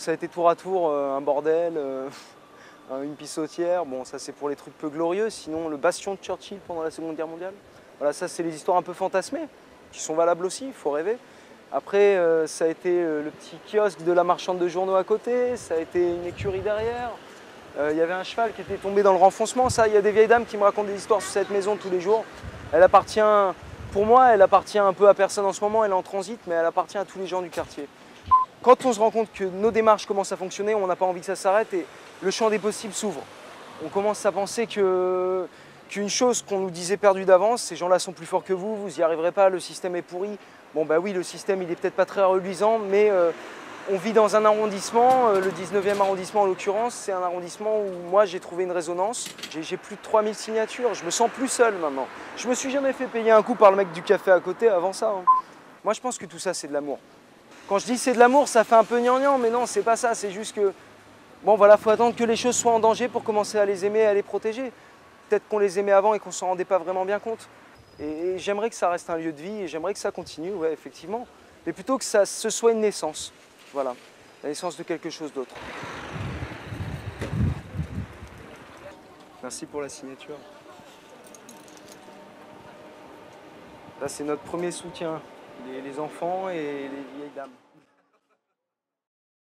Ça a été tour à tour un bordel, une pissotière. Bon, ça c'est pour les trucs peu glorieux. Sinon, le bastion de Churchill pendant la Seconde Guerre mondiale. Voilà, ça c'est les histoires un peu fantasmées, qui sont valables aussi, il faut rêver. Après, ça a été le petit kiosque de la marchande de journaux à côté, ça a été une écurie derrière. Il y avait un cheval qui était tombé dans le renfoncement. Ça, il y a des vieilles dames qui me racontent des histoires sur cette maison tous les jours. Elle appartient, pour moi, elle appartient un peu à personne en ce moment, elle est en transit, mais elle appartient à tous les gens du quartier. Quand on se rend compte que nos démarches commencent à fonctionner, on n'a pas envie que ça s'arrête et le champ des possibles s'ouvre. On commence à penser qu'une chose qu'on nous disait perdue d'avance, ces gens-là sont plus forts que vous n'y arriverez pas, le système est pourri. Bon bah oui, le système il est peut-être pas très reluisant, mais on vit dans un arrondissement, le 19e arrondissement en l'occurrence, c'est un arrondissement où moi j'ai trouvé une résonance. J'ai plus de 3000 signatures, je me sens plus seul maintenant. Je me suis jamais fait payer un coup par le mec du café à côté avant ça. Moi je pense que tout ça c'est de l'amour. Quand je dis c'est de l'amour, ça fait un peu gnangnan, mais non, c'est pas ça, c'est juste que bon voilà, faut attendre que les choses soient en danger pour commencer à les aimer et à les protéger. Peut-être qu'on les aimait avant et qu'on s'en rendait pas vraiment bien compte. Et j'aimerais que ça reste un lieu de vie et j'aimerais que ça continue, ouais, effectivement. Mais plutôt que ça ce soit une naissance. Voilà, la naissance de quelque chose d'autre. Merci pour la signature. Là, c'est notre premier soutien, les enfants et les vieilles dames.